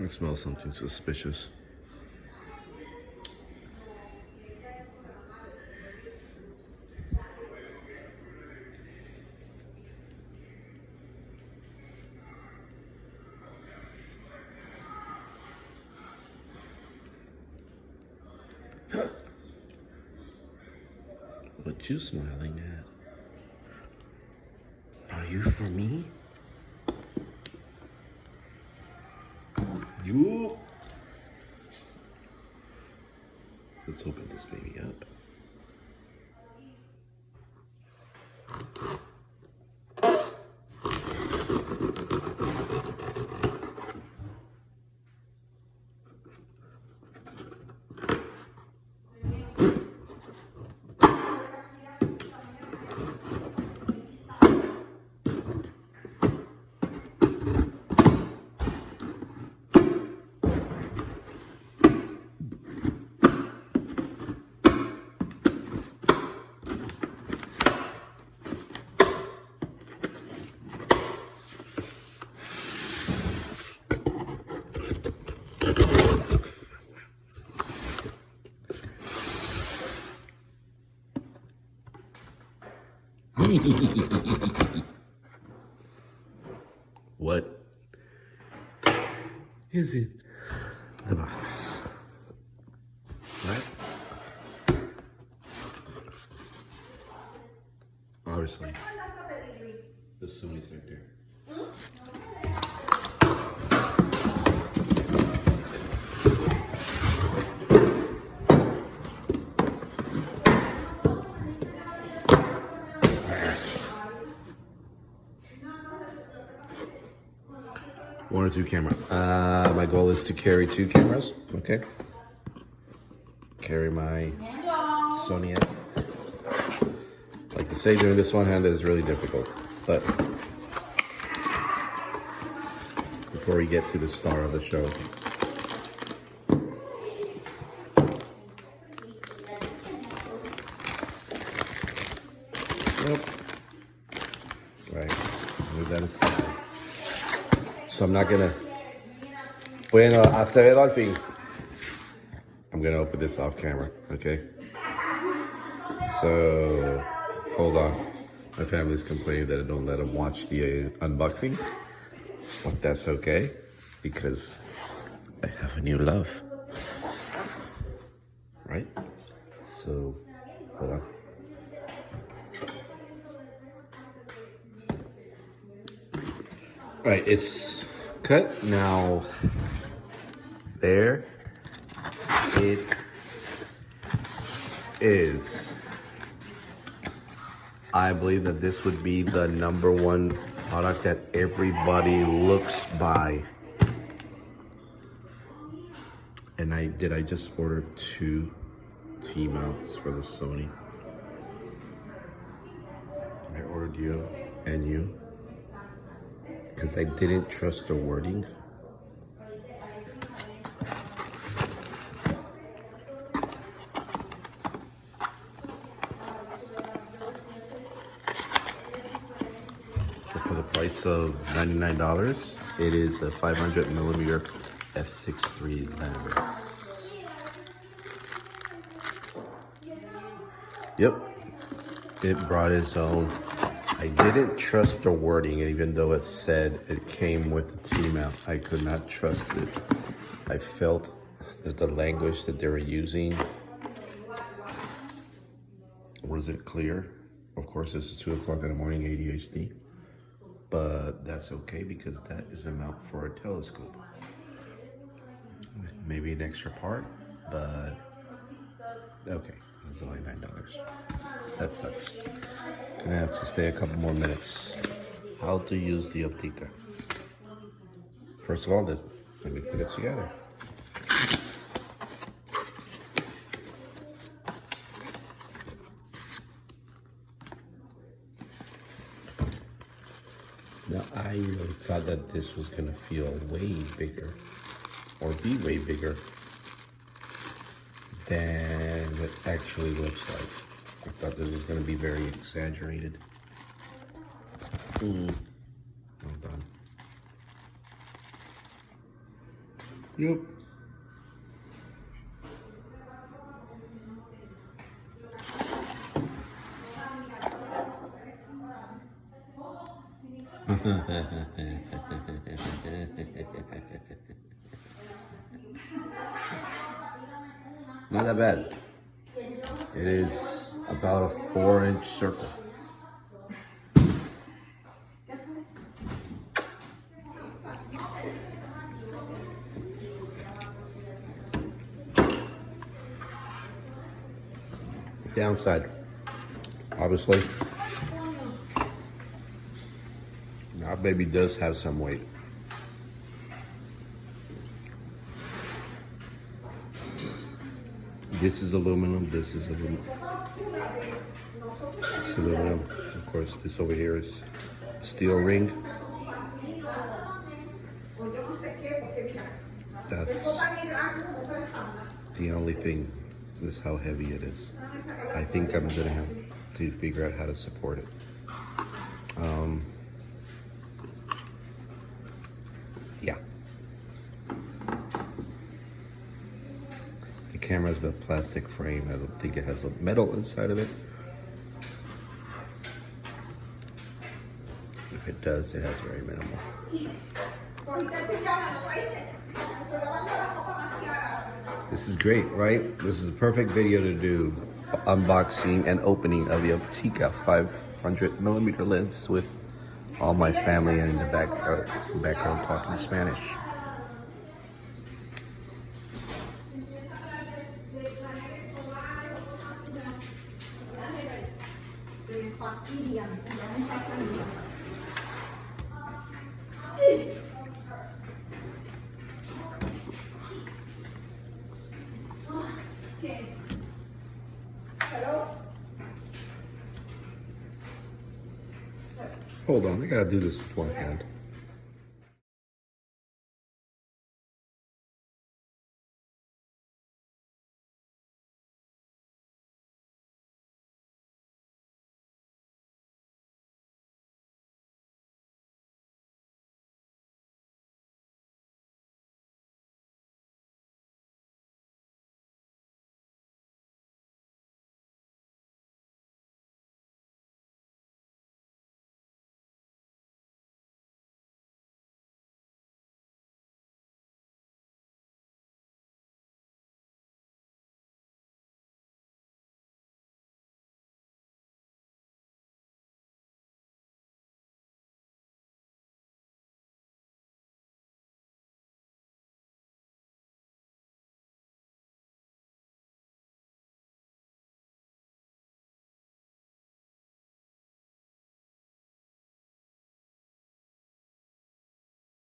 I smell something suspicious. What you smiling at? Are you for me? You. Let's open this baby up. What is in the box? Right? Obviously, the Sony's right there. One or two cameras. My goal is to carry 2 cameras. Okay. Carry my Sony S. Like to say, doing this one-handed is really difficult. But before we get to the star of the show, right. Move that aside. So I'm not gonna. Bueno, hasta luego al fin. I'm gonna open this off camera, okay? So, hold on. My family's complaining that I don't let them watch the unboxing. But that's okay, because I have a new love. Right? So, hold on. Right, it's cut now. There it is. I believe that this would be the #1 product that everybody looks by. And I just order 2 T-mounts for the Sony. I ordered you and you, because I didn't trust the wording. So for the price of $99, it is a 500mm f6.3 lens. Yep, it brought its own. I didn't trust the wording, even though it said it came with a T-mount. I could not trust it. I felt that the language that they were using wasn't clear. Of course, this is 2 o'clock in the morning, ADHD. But that's okay, because that is a mount for a telescope. Maybe an extra part, but okay, it's only $9. That sucks. Gonna have to stay a couple more minutes. How to use the Opteka. First of all, let me put it together. Now, I really thought that this was gonna feel way bigger, or be way bigger than it actually looks like. I thought this was gonna be very exaggerated. Hold on. Yep. Not that bad. It is about a 4-inch circle. Downside, obviously, our baby does have some weight. This is aluminum, this is aluminum. It's aluminum. Of course, this over here is steel ring. That's the only thing, is how heavy it is. I think I'm gonna have to figure out how to support it. Yeah. The camera's a plastic frame. I don't think it has a metal inside of it. If it does, it has very minimal. This is great, right? This is a perfect video to do unboxing and opening of the Opteka 500mm lens with all my family and in the background talking Spanish. Hold on, I gotta do this with one hand.